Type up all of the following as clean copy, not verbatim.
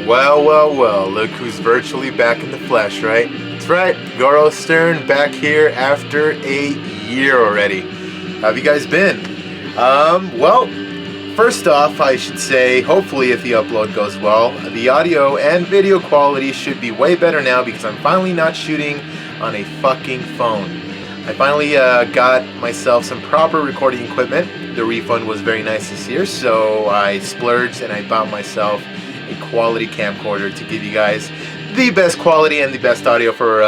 Well, well, well, look who's virtually back in the flesh, right? That's right, Goro Stern back here after a year already. How have you guys been? Well, first off, I should say, hopefully if the upload goes well, the audio and video quality should be way better now because I'm finally not shooting on a fucking phone. I finally got myself some proper recording equipment. The refund was very nice this year, so I splurged and I bought myself a quality camcorder to give you guys the best quality and the best audio for,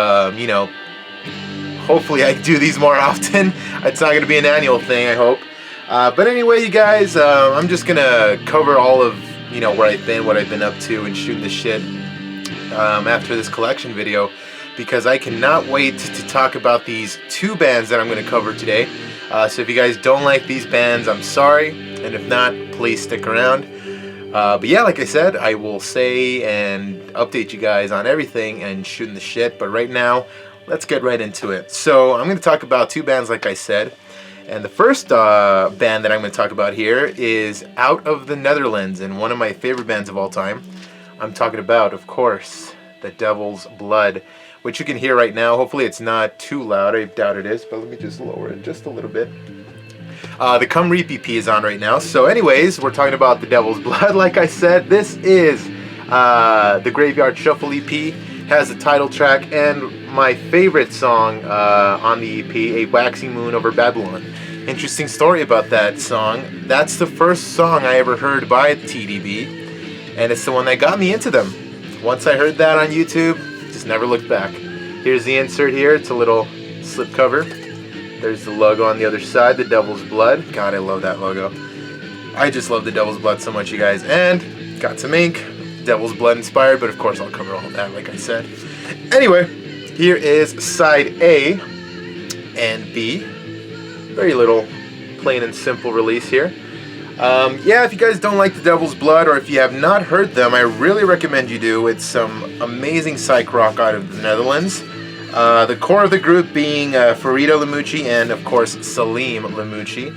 hopefully I do these more often. It's not going to be an annual thing, I hope. But anyway, you guys, I'm just going to cover all of, where I've been, what I've been up to, and shooting the shit after this collection video, because I cannot wait to talk about these two bands that I'm going to cover today. So if you guys don't like these bands, I'm sorry, and if not, please stick around. But yeah, like I said, I will say and update you guys on everything and shooting the shit. But right now, let's get right into it. So I'm going to talk about two bands, like I said. And the first band that I'm going to talk about here is out of the Netherlands and one of my favorite bands of all time. I'm talking about, of course, The Devil's Blood, which you can hear right now. Hopefully it's not too loud. I doubt it is, but let me just lower it just a little bit. The Come Reap EP is on right now. So anyways, we're talking about The Devil's Blood. Like I said, this is the Graveyard Shuffle EP. Has the title track and my favorite song on the EP, A Waxing Moon Over Babylon. Interesting story about that song. That's the first song I ever heard by TDB, and it's the one that got me into them. Once I heard that on YouTube, just never looked back. Here's the insert here. It's a little slipcover. There's the logo on the other side, The Devil's Blood. God, I love that logo. I just love The Devil's Blood so much, you guys. And got some ink, Devil's Blood inspired, but of course I'll cover all of that, like I said. Anyway, here is side A and B. Very little plain and simple release here. Yeah, if you guys don't like The Devil's Blood, or if you have not heard them, I really recommend you do. It's some amazing psych rock out of the Netherlands. The core of the group being Farida Lamucci and, of course, Salim Lamucci,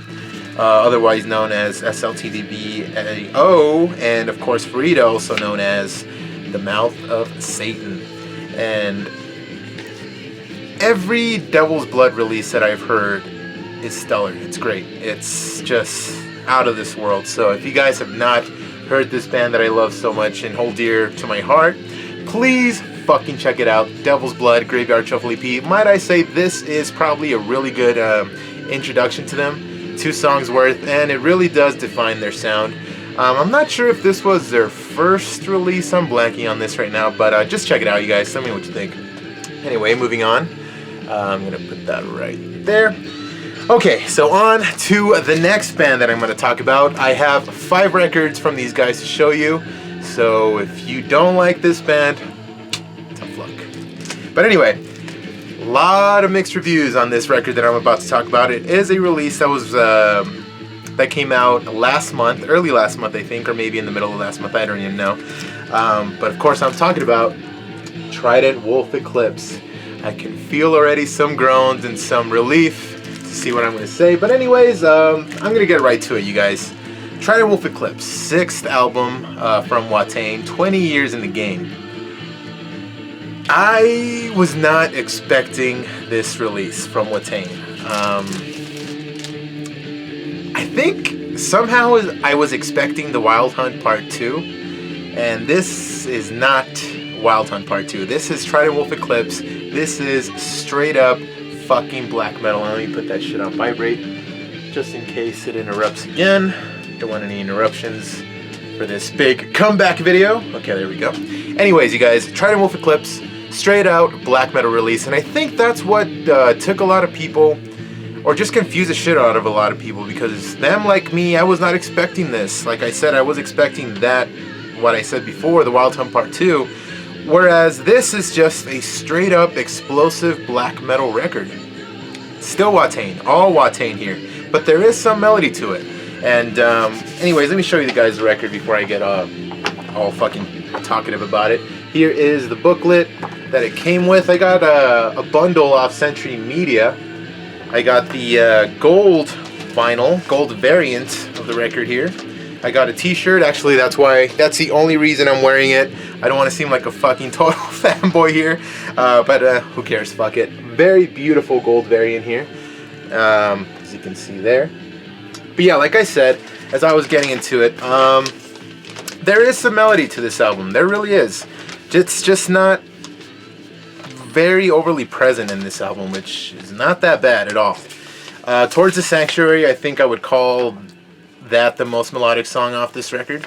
otherwise known as SLTDBO, and, of course, Farida, also known as the Mouth of Satan. And every Devil's Blood release that I've heard is stellar. It's great. It's just out of this world. So if you guys have not heard this band that I love so much and hold dear to my heart, please fucking check it out. Devil's Blood, Graveyard Shuffle EP. Might I say this is probably a really good introduction to them. 2 songs worth, and it really does define their sound. I'm not sure if this was their first release. I'm blanking on this right now, but just check it out, you guys. Tell me what you think. Anyway, moving on. I'm going to put that right there. Okay, so on to the next band that I'm going to talk about. I have 5 records from these guys to show you. So if you don't like this band, tough luck. But anyway, a lot of mixed reviews on this record that I'm about to talk about. It is a release that was that came out last month, early last month I think, or maybe in the middle of last month, I don't even know. But of course I'm talking about Trident Wolf Eclipse. I can feel already some groans and some relief to see what I'm going to say. But anyways, I'm going to get right to it, you guys. Trident Wolf Eclipse, 6th album from Watain, 20 years in the game. I was not expecting this release from Watain. I think somehow I was expecting the Wild Hunt Part 2, and this is not Wild Hunt Part 2. This is Trident Wolf Eclipse. This is straight up fucking black metal. Let me put that shit on vibrate, just in case it interrupts again. Don't want any interruptions for this big comeback video. Okay, there we go. Anyways, you guys, Trident Wolf Eclipse, straight out black metal release, and I think that's what took a lot of people, or just confused the shit out of a lot of people, because them like me, I was not expecting this. Like I said, I was expecting that, what I said before, the Wild Hunt Part 2, whereas this is just a straight up explosive black metal record. Still Watain, all Watain here, but there is some melody to it. And anyways, let me show you the guys' record before I get all fucking talkative about it. Here is the booklet that it came with. I got a bundle off Century Media. I got the gold vinyl, gold variant of the record here. I got a t-shirt. Actually, that's the only reason I'm wearing it. I don't want to seem like a fucking total fanboy here, but who cares, fuck it. Very beautiful gold variant here, as you can see there. But yeah, like I said, as I was getting into it, there is some melody to this album. There really is. It's just not very overly present in this album, which is not that bad at all. Towards the Sanctuary, I think I would call that the most melodic song off this record.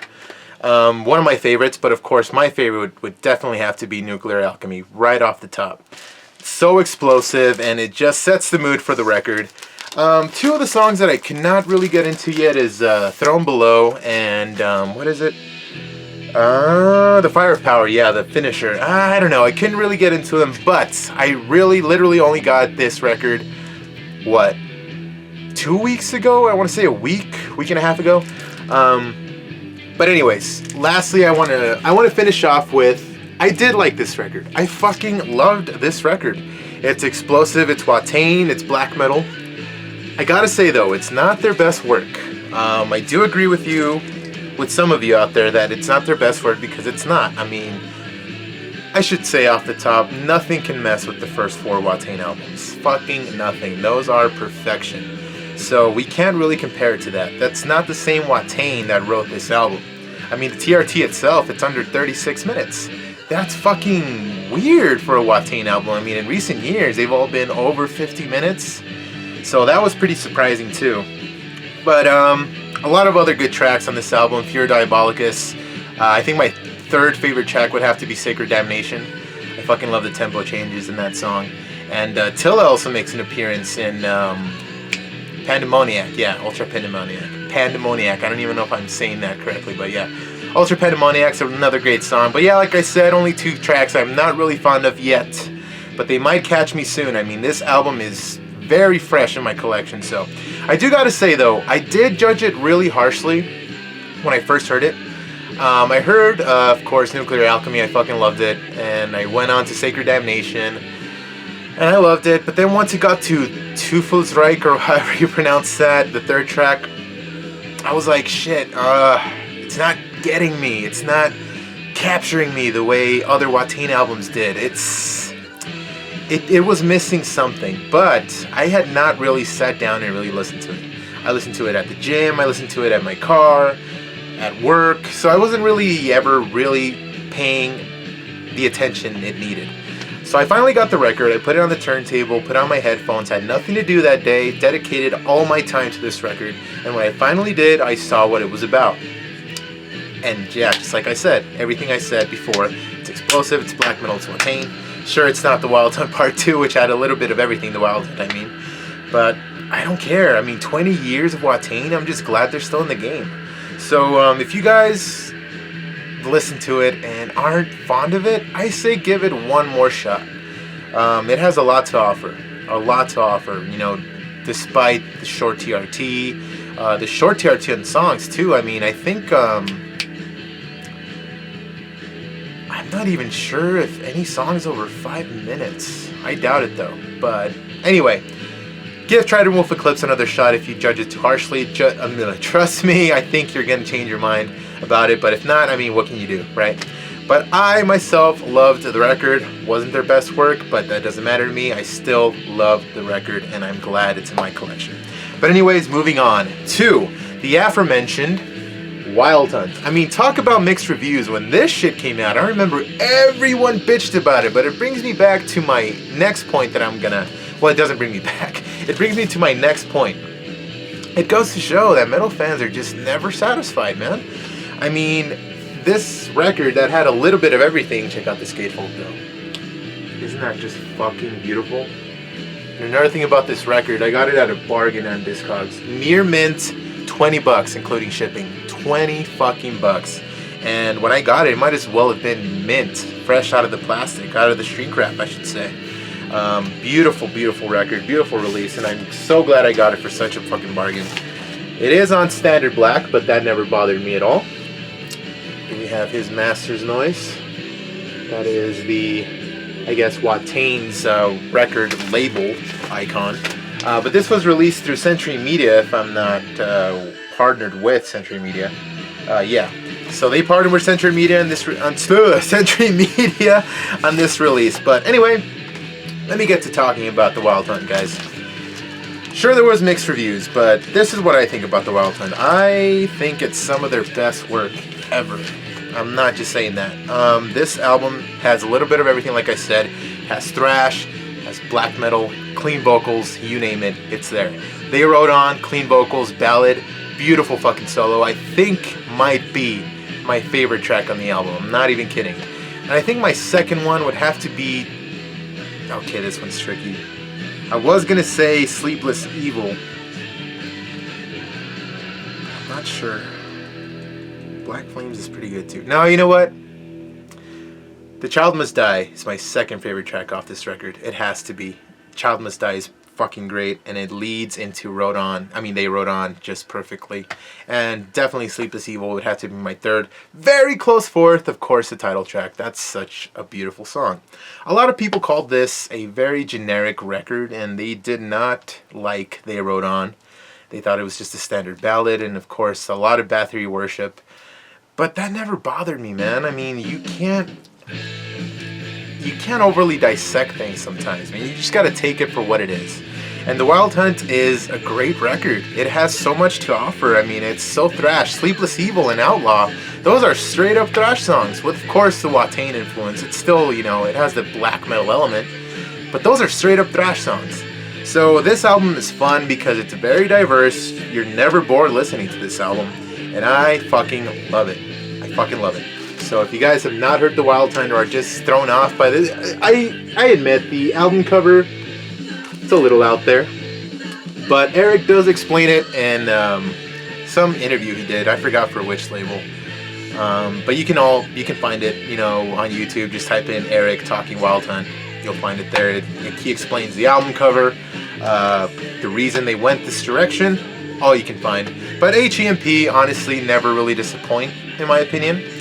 One of my favorites, but of course my favorite would definitely have to be Nuclear Alchemy, right off the top. So explosive, and it just sets the mood for the record. Two of the songs that I cannot really get into yet is Throne Below and what is it? The Fire of Power, yeah, the finisher. I don't know, I couldn't really get into them, but I really literally only got this record, what, 2 weeks ago? I want to say a week and a half ago. But anyways, lastly, I want to finish off with, I did like this record. I fucking loved this record. It's explosive, it's Watain, it's black metal. I gotta say though, it's not their best work. I do agree with you, with some of you out there, that it's not their best work, because it's not. I mean, I should say off the top, nothing can mess with the first 4 Watain albums. Fucking nothing. Those are perfection. So we can't really compare it to that. That's not the same Watain that wrote this album. I mean, the TRT itself, it's under 36 minutes. That's fucking weird for a Watain album. I mean, in recent years, they've all been over 50 minutes. So that was pretty surprising too. But a lot of other good tracks on this album. Furor Diabolicus. I think my third favorite track would have to be Sacred Damnation. I fucking love the tempo changes in that song. And Tilla also makes an appearance in Pandemoniac. Yeah, Ultra Pandemoniac. Pandemoniac. I don't even know if I'm saying that correctly, but yeah. Ultra Pandemoniac's another great song. But yeah, like I said, only 2 tracks I'm not really fond of yet. But they might catch me soon. I mean, this album is very fresh in my collection. So I do gotta say though, I did judge it really harshly when I first heard it. I heard, of course, Nuclear Alchemy. I fucking loved it. And I went on to Sacred Damnation. And I loved it. But then once it got to Teufelsreich, or however you pronounce that, the third track, I was like, shit, it's not getting me. It's not capturing me the way other Watain albums did. It was missing something, but I had not really sat down and really listened to it. I listened to it at the gym, I listened to it at my car, at work, so I wasn't really ever really paying the attention it needed. So I finally got the record, I put it on the turntable, put on my headphones, had nothing to do that day, dedicated all my time to this record, and when I finally did, I saw what it was about. And yeah, just like I said, everything I said before, it's explosive, it's black metal, it's Watain. Sure, it's not the Wild Hunt Part 2, which had a little bit of everything, the Wild Hunt, I mean. But I don't care. I mean, 20 years of Watain, I'm just glad they're still in the game. So if you guys listen to it and aren't fond of it, I say give it one more shot. It has a lot to offer. A lot to offer, you know, despite the short TRT. The short TRT on songs, too. I mean, I think... I'm not even sure if any song is over 5 minutes. I doubt it though. But anyway, give Trident Wolf Eclipse another shot if you judge it too harshly. Trust me, I think you're going to change your mind about it. But if not, I mean, what can you do, right? But I myself loved the record. Wasn't their best work, but that doesn't matter to me. I still love the record and I'm glad it's in my collection. But anyways, moving on to the aforementioned Wild Hunt. I mean, talk about mixed reviews. When this shit came out, I remember everyone bitched about it, but it brings me back to my next point that I'm gonna... Well, it doesn't bring me back. It brings me to my next point. It goes to show that metal fans are just never satisfied, man. I mean, this record that had a little bit of everything, check out this gatefold though. Isn't that just fucking beautiful? And another thing about this record, I got it at a bargain on Discogs. Near mint, 20 bucks including shipping. 20 fucking bucks. And when I got it, it might as well have been mint, fresh out of the plastic, out of the shrink wrap, I should say. Beautiful, beautiful record, beautiful release, and I'm so glad I got it for such a fucking bargain. It is on standard black, but that never bothered me at all. Here we have his master's noise. That is the, I guess, Watain's record label icon. But this was released through Century Media, if I'm not partnered with Century Media. Yeah. So they partnered with Century Media on this Century Media on this release. But anyway, let me get to talking about the Wild Hunt, guys. Sure, there was mixed reviews, but this is what I think about the Wild Hunt. I think it's some of their best work ever. I'm not just saying that. This album has a little bit of everything, like I said. Has thrash, has black metal, clean vocals, you name it, it's there. They wrote on clean vocals, ballad, beautiful fucking solo. I think might be my favorite track on the album. I'm not even kidding. And I think my second one would have to be... Okay, this one's tricky. I was gonna say Sleepless Evil. I'm not sure. Black Flames is pretty good too. No, you know what? The Child Must Die is my second favorite track off this record. It has to be. Child Must Die is fucking great, and it leads into Wrote On. I mean, they wrote on just perfectly. And definitely Sleepless Evil would have to be my third. Very close fourth, of course, the title track. That's such a beautiful song. A lot of people called this a very generic record, and they did not like They Wrote On. They thought it was just a standard ballad, and of course, a lot of Bathory worship. But that never bothered me, man. I mean, you can't overly dissect things sometimes. I mean, you just gotta take it for what it is. And The Wild Hunt is a great record. It has so much to offer. I mean, it's so thrash. Sleepless Evil and Outlaw, those are straight up thrash songs with, of course, the Watain influence. It's still, you know, it has the black metal element, but those are straight up thrash songs. So this album is fun because it's very diverse. You're never bored listening to this album, and I fucking love it. I fucking love it. So if you guys have not heard The Wild Hunt or are just thrown off by this, I admit the album cover, it's a little out there. But Eric does explain it in some interview he did. I forgot for which label. But you can find it, you know, on YouTube. Just type in Eric talking Wild Hunt. You'll find it there. He explains the album cover, the reason they went this direction, all you can find. But HEMP honestly never really disappoint, in my opinion.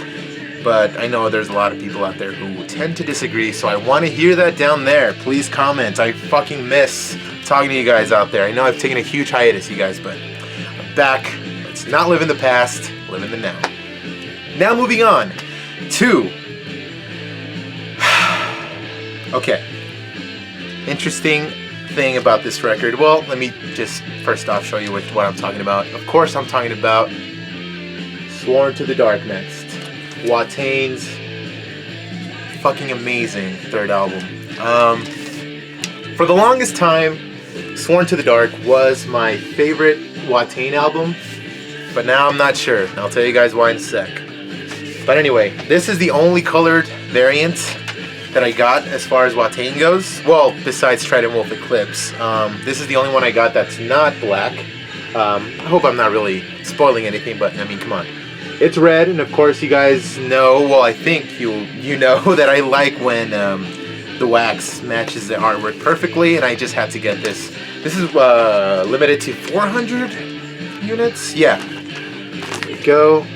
But I know there's a lot of people out there who tend to disagree, so I want to hear that down there. Please comment. I fucking miss talking to you guys out there. I know I've taken a huge hiatus, you guys, but I'm back. Let's not live in the past, live in the now. Now moving on to... Okay. Interesting thing about this record. Well, let me just first off show you what I'm talking about. Of course, I'm talking about Sworn to the Dark next. Watain's fucking amazing third album. For the longest time, Sworn to the Dark was my favorite Watain album, but now I'm not sure. I'll tell you guys why in a sec. But anyway, this is the only colored variant that I got as far as Watain goes. Well, besides Trident Wolf Eclipse. This is the only one I got that's not black. I hope I'm not really spoiling anything, but I mean, come on. It's red, and of course you guys know, well, I think you know that I like when the wax matches the artwork perfectly, and I just had to get this. This is limited to 400 units. Yeah. There we go.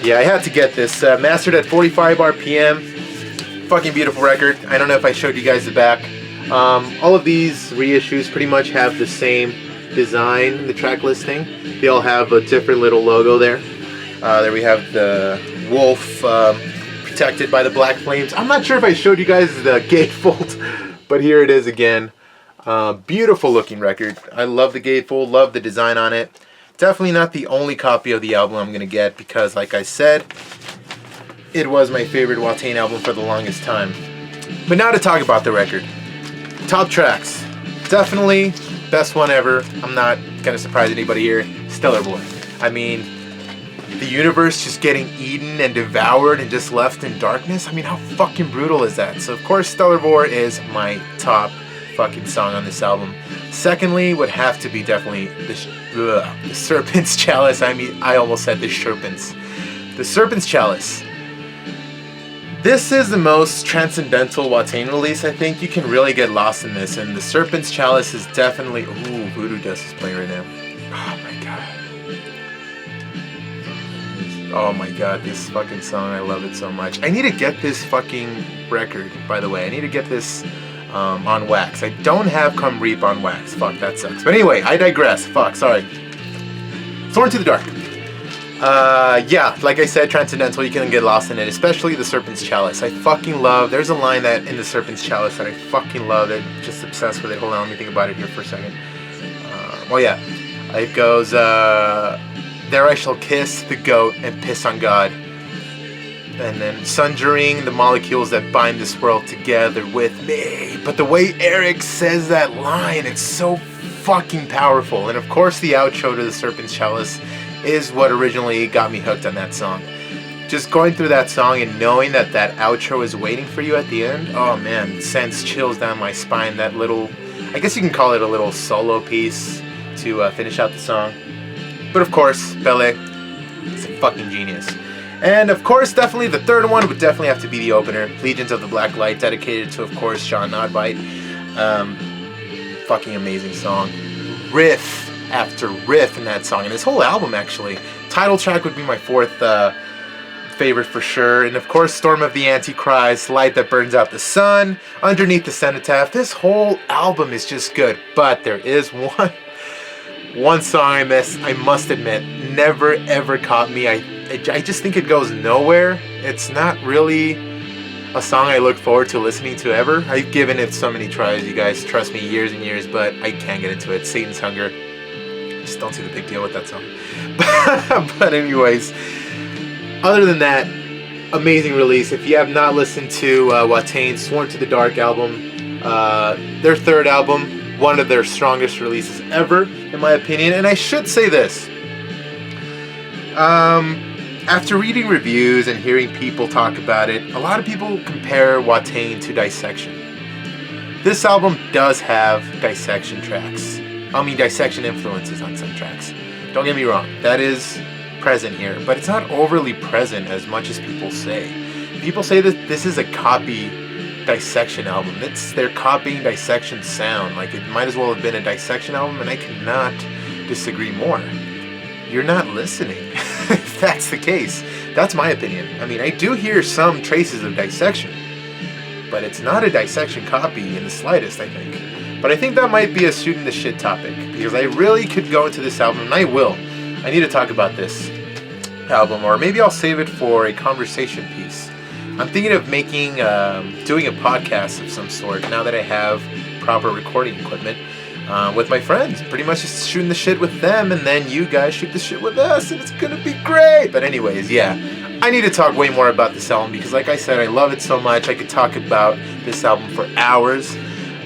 Yeah, I had to get this. Mastered at 45 RPM. Fucking beautiful record. I don't know if I showed you guys the back. All of these reissues pretty much have the same design in the track listing. They all have a different little logo there. There we have the wolf protected by the black flames. I'm not sure if I showed you guys the gatefold, but here it is again. Beautiful looking record. I love the gatefold, love the design on it. Definitely not the only copy of the album I'm going to get because, like I said, it was my favorite Watain album for the longest time. But now to talk about the record. Top tracks. Definitely best one ever. I'm not going to surprise anybody here. Stellar Boy. I mean... the universe just getting eaten and devoured and just left in darkness. I mean, how fucking brutal is that? So, of course, Stellar Boar is my top fucking song on this album. Secondly, would have to be definitely the Serpent's Chalice. I mean, I almost said the Serpent's. The Serpent's Chalice. This is the most transcendental Watain release, I think. You can really get lost in this. And the Serpent's Chalice is definitely... Ooh, Voodoo Dust is playing right now. Oh, my God. Oh my god, this fucking song, I love it so much. I need to get this fucking record, by the way. I need to get this on wax. I don't have Come Reap on wax. Fuck, that sucks. But anyway, I digress. Fuck, sorry. Sworn to the Dark. Yeah, like I said, Transcendental, you can get lost in it, especially the Serpent's Chalice. I fucking love, there's a line that in the Serpent's Chalice that I fucking love, I'm just obsessed with it. Hold on, let me think about it here for a second. Oh yeah, it goes, there I shall kiss the goat and piss on God. And then sundering the molecules that bind this world together with me. But the way Eric says that line, it's so fucking powerful. And of course the outro to the Serpent's Chalice is what originally got me hooked on that song. Just going through that song and knowing that that outro is waiting for you at the end, oh man, it sends chills down my spine. That little, I guess you can call it a little solo piece to finish out the song. But of course, Pele is a fucking genius. And of course, definitely the third one would definitely have to be the opener, Legions of the Black Light, dedicated to, of course, Sean Nodbite. Fucking amazing song. Riff after riff in that song, and this whole album actually. Title track would be my fourth favorite for sure. And of course, Storm of the Antichrist, Light That Burns Out the Sun, Underneath the Cenotaph. This whole album is just good, but there is one song I must admit, never ever caught me. I just think it goes nowhere. It's not really a song I look forward to listening to ever. I've given it so many tries, you guys, trust me, years and years, but I can't get into it. Satan's Hunger. Just don't see the big deal with that song. But anyways, other than that, amazing release. If you have not listened to Wataine's Sworn to the Dark album, their third album, one of their strongest releases ever, in my opinion. And I should say this. After reading reviews and hearing people talk about it, a lot of people compare Watain to Dissection. This album does have dissection tracks. Dissection influences on some tracks. Don't get me wrong, that is present here, but it's not overly present as much as people say. People say that this is a copy Dissection album. They're copying Dissection sound. Like, it might as well have been a Dissection album, and I cannot disagree more. You're not listening. If that's the case, that's my opinion. I do hear some traces of Dissection, but it's not a Dissection copy in the slightest, I think. But I think that might be a shooting the shit topic, because I really could go into this album, and I will. I need to talk about this album, or maybe I'll save it for a conversation piece. I'm thinking of doing a podcast of some sort, now that I have proper recording equipment. With my friends, pretty much just shooting the shit with them, and then you guys shoot the shit with us, and it's gonna be great. But anyways, yeah, I need to talk way more about this album, because like I said, I love it so much. I could talk about this album for hours,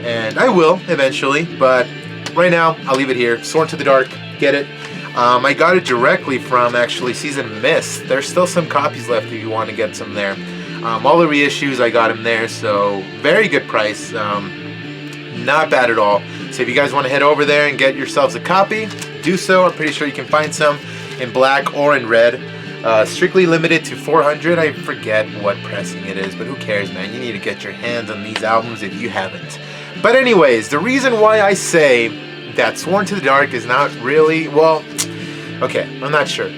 and I will eventually, but right now I'll leave it here. Sworn to the Dark, get it. I got it directly from actually Season of Mist. There's still some copies left if you want to get some there. All the reissues, I got them there, so very good price. Not bad at all. So if you guys want to head over there and get yourselves a copy, do so. I'm pretty sure you can find some in black or in red. Strictly limited to 400. I forget what pressing it is, but who cares, man? You need to get your hands on these albums if you haven't. But anyways, the reason why I say that Sworn to the Dark is not really, well, okay, I'm not sure.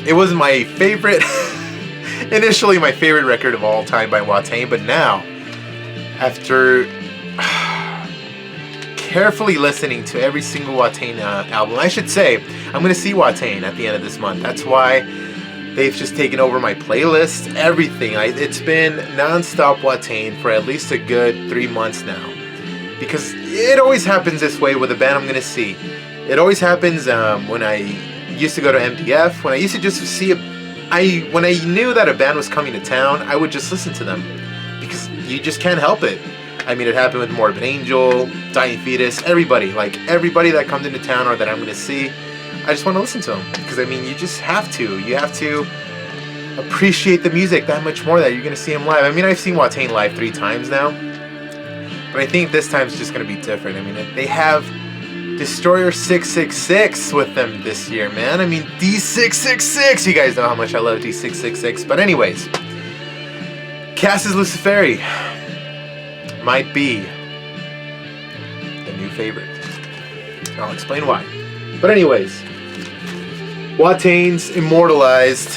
It was my favorite, initially my favorite record of all time by Watain, but now, after carefully listening to every single Watain album, I should say, I'm going to see Watain at the end of this month. That's why they've just taken over my playlist, everything. It's been non-stop Watain for at least a good 3 months now. Because it always happens this way with a band I'm going to see. It always happens when I used to go to MDF, when I used to just see when I knew that a band was coming to town, I would just listen to them. Because you just can't help it. It happened with Morbid Angel, Dying Fetus, everybody that comes into town or that I'm going to see, I just want to listen to them. Because, you just have to. You have to appreciate the music that much more that you're going to see them live. I've seen Watain live 3 times now. But I think this time's just going to be different. They have Destroyer 666 with them this year, man. D666. You guys know how much I love D666. But anyways, Cass's Luciferi might be the new favorite. I'll explain why. But anyways, Watain's immortalized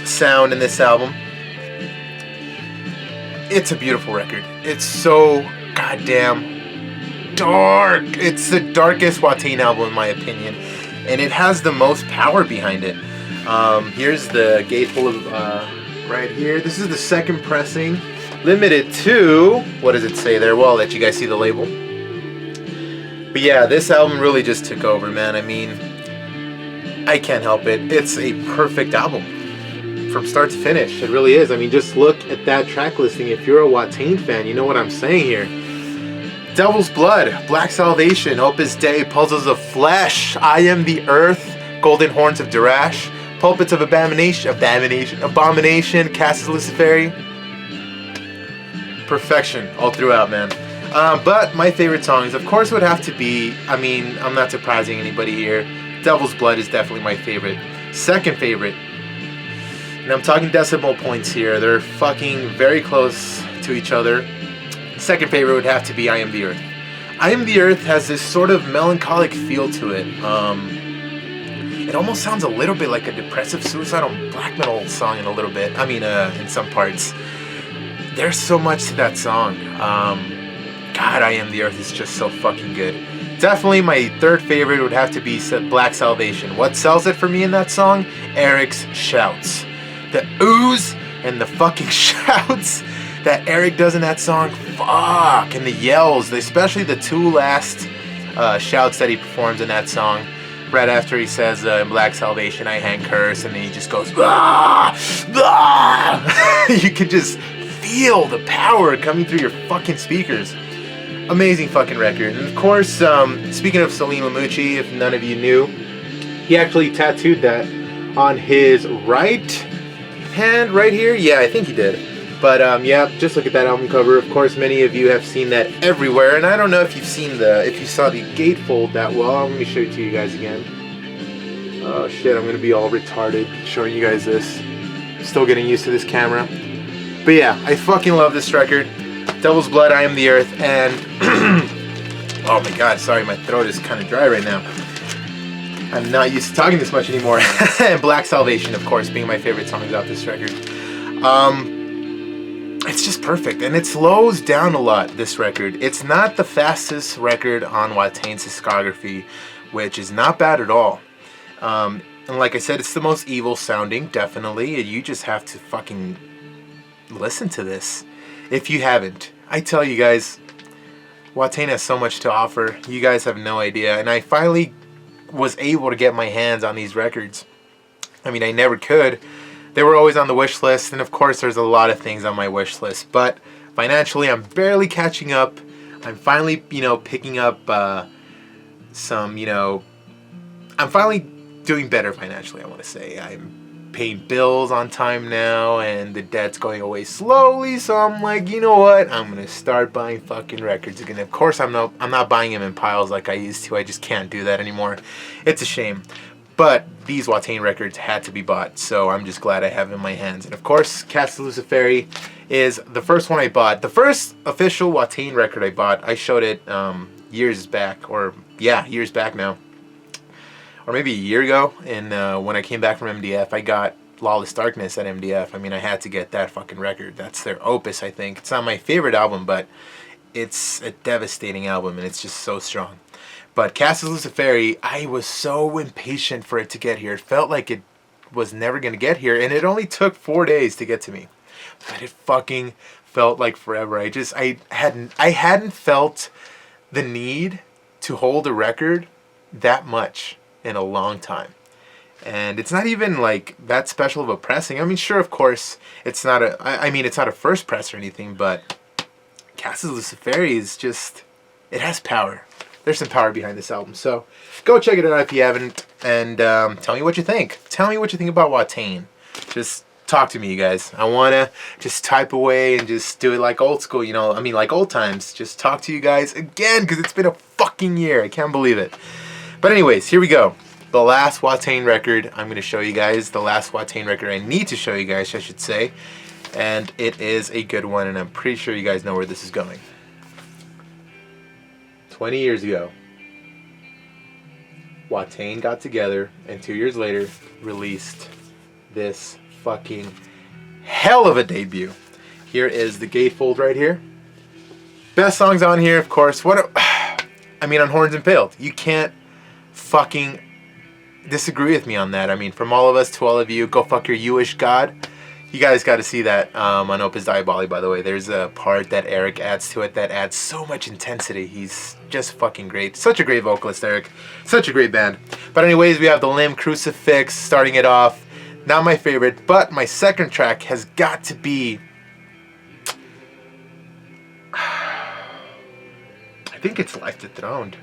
sound in this album. It's a beautiful record. It's so goddamn dark. It's the darkest Watain album in my opinion, and it has the most power behind it. Here's the gatefold right here. This is the second pressing, limited to, what does it say there? Well, I'll let you guys see the label. But yeah, this album really just took over, man. I mean, I can't help it. It's a perfect album from start to finish. It really is. I mean, just look at that track listing. If you're a Watain fan, you know what I'm saying here. Devil's Blood, Black Salvation, Opus Dei, Puzzles of Flesh, I Am the Earth, Golden Horns of Darash, Pulpits of Abomination, Cassis Luciferi. Perfection all throughout, man. But my favorite songs, of course, would have to be, I mean, I'm not surprising anybody here, Devil's Blood is definitely my favorite. Second favorite, and I'm talking decimal points here, they're fucking very close to each other. Second favorite would have to be I Am the Earth. I Am the Earth has this sort of melancholic feel to it. It almost sounds a little bit like a depressive suicidal black metal song in a little bit. I mean, in some parts. There's so much to that song. God, I Am the Earth is just so fucking good. Definitely my third favorite would have to be Black Salvation. What sells it for me in that song? Eric's shouts. The ooze and the fucking shouts that Eric does in that song, fuck, and the yells, especially the two last shouts that he performs in that song, right after he says in Black Salvation, I hang curse, and then he just goes, ah, ah. You can just feel the power coming through your fucking speakers. Amazing fucking record. And of course, speaking of Celine Lamucci, if none of you knew, he actually tattooed that on his right hand right here. Yeah, I think he did. But yeah, just look at that album cover. Of course, many of you have seen that everywhere, and I don't know if you saw the gatefold that well. Let me show it to you guys again. Oh shit, I'm gonna be all retarded showing you guys this. Still getting used to this camera. But yeah, I fucking love this record. Devil's Blood, I Am the Earth, and oh my god, sorry, my throat is kind of dry right now. I'm not used to talking this much anymore. And Black Salvation, of course, being my favorite songs off this record. It's just perfect, and it slows down a lot, this record. It's not the fastest record on Watain's discography, which is not bad at all. And like I said, it's the most evil sounding, definitely. You just have to fucking listen to this. If you haven't, I tell you guys, Watain has so much to offer. You guys have no idea. And I finally was able to get my hands on these records. I mean, I never could. They were always on the wish list, and of course there's a lot of things on my wish list, but financially I'm barely catching up. I'm finally, picking up some, I'm finally doing better financially, I want to say. I'm paying bills on time now, and the debt's going away slowly, so I'm like, you know what? I'm going to start buying fucking records again. Of course I'm not buying them in piles like I used to. I just can't do that anymore. It's a shame. But these Watain records had to be bought, so I'm just glad I have them in my hands. And of course, Cassis Luciferi is the first one I bought. The first official Watain record I bought, I showed it years back now. Or maybe a year ago, and when I came back from MDF, I got Lawless Darkness at MDF. I mean, I had to get that fucking record. That's their opus, I think. It's not my favorite album, but it's a devastating album, and it's just so strong. But Cassis Luciferi, I was so impatient for it to get here. It felt like it was never going to get here, and it only took 4 days to get to me. But it fucking felt like forever. I hadn't felt the need to hold a record that much in a long time. And it's not even like that special of a pressing. I mean, sure, of course, it's not a first press or anything, but Cassis Luciferi is just, it has power. There's some power behind this album, so go check it out if you haven't, and tell me what you think. Tell me what you think about Watain. Just talk to me, you guys. I want to just type away and just do it like old school, like old times. Just talk to you guys again, because it's been a fucking year. I can't believe it. But anyways, here we go. The last Watain record I'm going to show you guys. The last Watain record I need to show you guys, I should say. And it is a good one, and I'm pretty sure you guys know where this is going. 20 years ago, Watain got together and 2 years later released this fucking hell of a debut. Here is the gatefold right here. Best songs on here, of course. On Horns Impaled. You can't fucking disagree with me on that. I mean, from all of us to all of you, go fuck your you-ish god. You guys got to see that on Opus Diaboli, by the way. There's a part that Eric adds to it that adds so much intensity. He's just fucking great. Such a great vocalist, Eric. Such a great band. But anyways, we have the Limb Crucifix starting it off. Not my favorite, but my second track has got to be... I think it's Life Dethroned.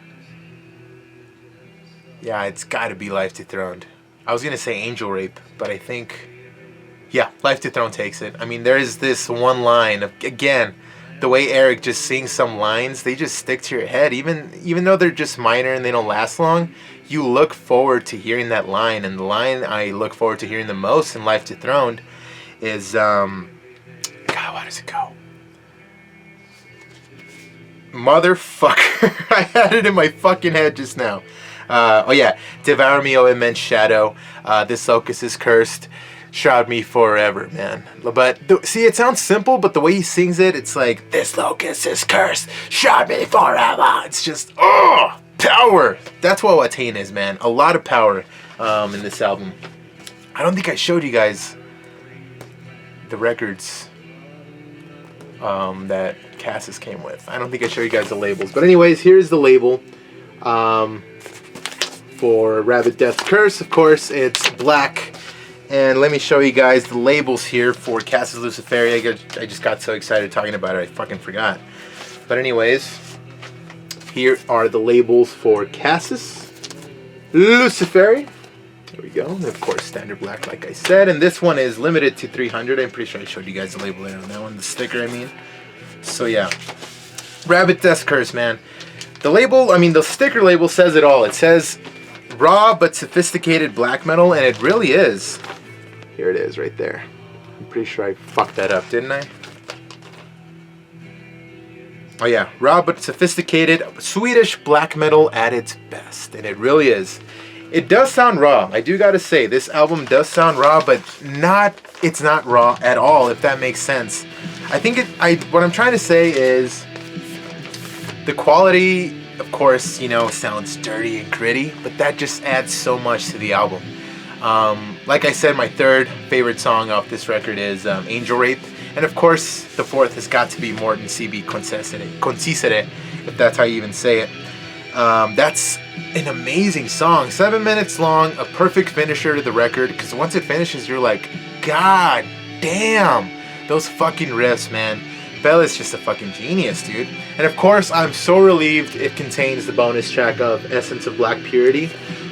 Yeah, it's got to be Life Dethroned. I was going to say Angel Rape, but I think... Yeah, Life Dethroned takes it. I mean, there is this one line of, again, the way Eric just sings some lines, they just stick to your head. Even though they're just minor and they don't last long, you look forward to hearing that line. And the line I look forward to hearing the most in Life Dethroned is, God, how does it go? Motherfucker. I had it in my fucking head just now. Oh yeah, devour me, O immense shadow. This locust is cursed. Shroud me forever, man. But see, it sounds simple, but the way he sings it, it's like, this locust is cursed. Shroud me forever. It's just, oh, power. That's what Watain is, man. A lot of power in this album. I don't think I showed you guys the records that Cassis came with. I don't think I showed you guys the labels. But anyways, here's the label for Rabbit Death Curse. Of course, it's black. And let me show you guys the labels here for Cassis Luciferi. I just got so excited talking about it, I fucking forgot. But anyways, here are the labels for Cassis Luciferi. There we go. And of course, standard black, like I said. And this one is limited to 300. I'm pretty sure I showed you guys the label there on that one. The sticker, I mean. So yeah. Rabbit Death Curse, man. The label, I mean, the sticker label says it all. It says raw but sophisticated black metal, and it really is. Here it is right there. I'm pretty sure I fucked that up, didn't I? Oh yeah, raw but sophisticated Swedish black metal at its best, and it really is. It does sound raw. I do gotta say, this album does sound raw, but it's not raw at all, if that makes sense. I think what I'm trying to say is the quality, of course, you know, sounds dirty and gritty, but that just adds so much to the album. Like I said, my third favorite song off this record is Angel Rape. And of course, the fourth has got to be Morten CB Consisere, if that's how you even say it. That's an amazing song. 7 minutes long, a perfect finisher to the record, because once it finishes, you're like, God damn, those fucking riffs, man. Bella's just a fucking genius, dude. And of course, I'm so relieved it contains the bonus track of Essence of Black Purity,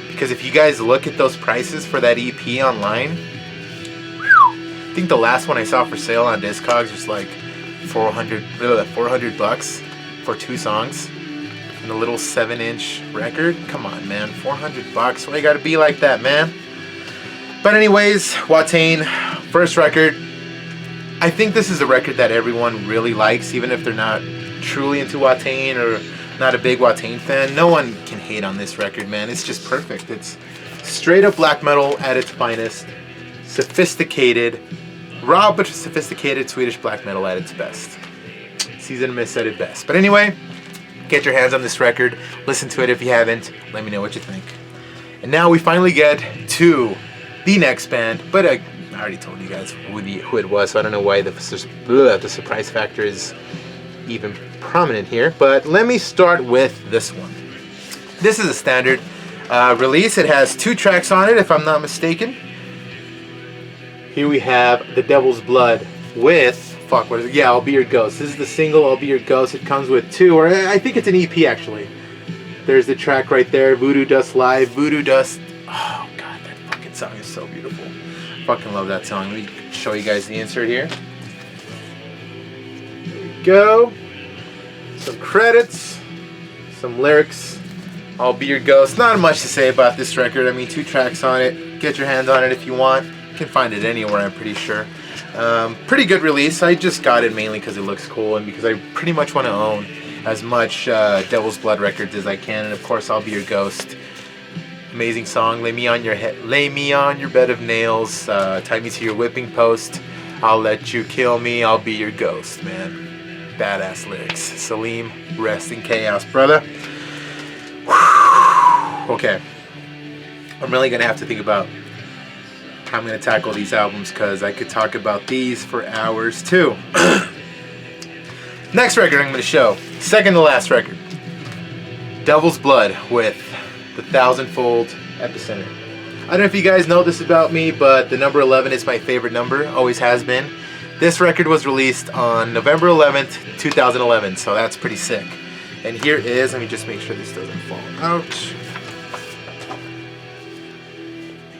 because if you guys look at those prices for that EP online, I think the last one I saw for sale on Discogs was like 400 bucks for 2 songs and a little 7-inch record. Come on, man, 400 bucks. Why you gotta be like that, man? But anyways, Watain, first record. I think this is a record that everyone really likes, even if they're not truly into Watain or not a big Watain fan. No one can hate on this record, man. It's just perfect. It's straight up black metal at its finest. Sophisticated, raw but sophisticated Swedish black metal at its best. Season Mist at its best. But anyway, get your hands on this record. Listen to it if you haven't. Let me know what you think. And now we finally get to the next band. But I already told you guys who it was, so I don't know why the surprise factor is even prominent here. But let me start with this one. This is a standard release. It has 2 tracks on it, if I'm not mistaken. Here we have The Devil's Blood with, what is it? Yeah, I'll Be Your Ghost. This is the single, I'll Be Your Ghost. It comes with 2, or I think it's an EP actually. There's the track right there, Voodoo Dust Live. Voodoo Dust, oh god, that fucking song is so beautiful. Fucking love that song. Let me show you guys the insert here. There we go. Some credits, some lyrics. I'll Be Your Ghost. Not much to say about this record. I mean, 2 tracks on it. Get your hands on it if you want. You can find it anywhere, I'm pretty sure. Pretty good release. I just got it mainly because it looks cool and because I pretty much want to own as much Devil's Blood records as I can. And of course, I'll Be Your Ghost. Amazing song. Lay me on your bed of nails. Tie me to your whipping post. I'll let you kill me. I'll be your ghost, man. Badass lyrics. Salim, rest in chaos, brother. Okay. I'm really going to have to think about how I'm going to tackle these albums, because I could talk about these for hours too. Next record I'm going to show, second to last record, Devil's Blood with the Thousandfold Epicenter. I don't know if you guys know this about me, but the number 11 is my favorite number, always has been. This record was released on November 11th, 2011, so that's pretty sick. And here is, let me just make sure this doesn't fall out.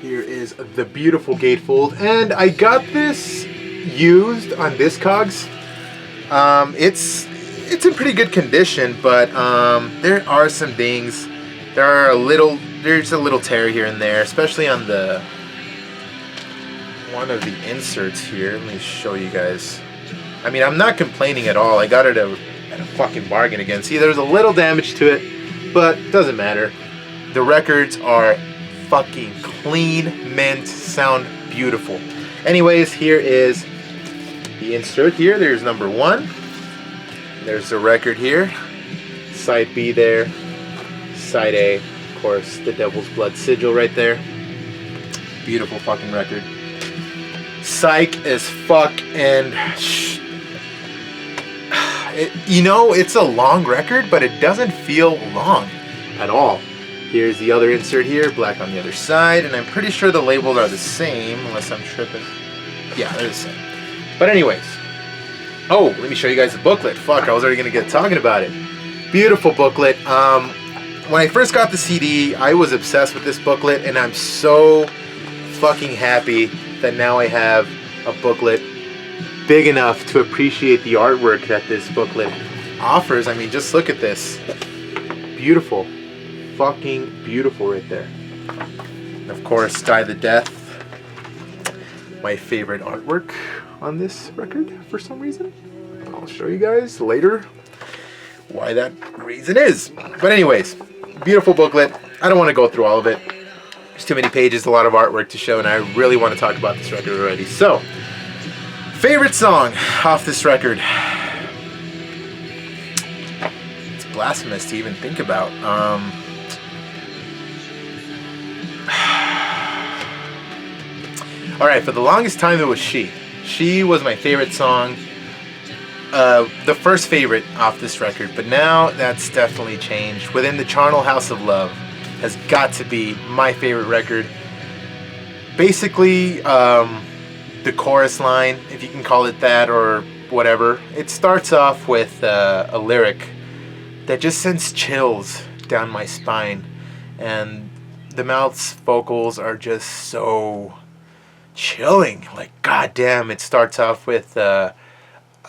Here is the beautiful gatefold, and I got this used on Discogs. It's in pretty good condition, but there are some dings. There's a little tear here and there, especially on the one of the inserts here. Let me show you guys. I mean, I'm not complaining at all. I got it at a fucking bargain again. See, there's a little damage to it, but doesn't matter. The records are fucking clean, mint, sound beautiful. Anyways, here is the insert here. There's number 1. There's the record here. Side B there. Side A, of course, the Devil's Blood sigil right there. Beautiful fucking record. Psych as fuck, and it's a long record, but it doesn't feel long at all. Here's the other insert here, black on the other side, and I'm pretty sure the labels are the same, unless I'm tripping. Yeah, they're the same. But anyways, oh, let me show you guys the booklet. Fuck, I was already gonna get talking about it. Beautiful booklet. When I first got the CD, I was obsessed with this booklet, and I'm so fucking happy that now I have a booklet big enough to appreciate the artwork that this booklet offers. I mean, just look at this. Beautiful. Fucking beautiful right there. And of course, Die the Death. My favorite artwork on this record for some reason. I'll show you guys later why that reason is. But anyways, beautiful booklet. I don't want to go through all of it. There's too many pages, a lot of artwork to show, and I really want to talk about this record already. So, favorite song off this record. It's blasphemous to even think about. Alright, for the longest time it was She. She was my favorite song. The first favorite off this record, but now that's definitely changed. Within the Charnel House of Love has got to be my favorite record. Basically, the chorus line, if you can call it that or whatever, it starts off with a lyric that just sends chills down my spine, and the mouth's vocals are just so chilling. Like, goddamn, it starts off with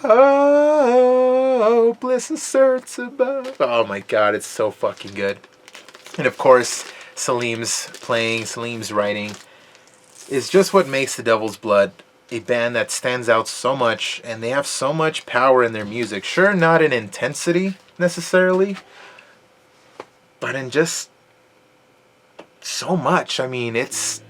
oh, bliss asserts above. Oh my god, it's so fucking good. And of course, Salim's writing is just what makes the Devil's Blood a band that stands out so much, and they have so much power in their music. Sure, not in intensity necessarily, but in just so much. I mean, it's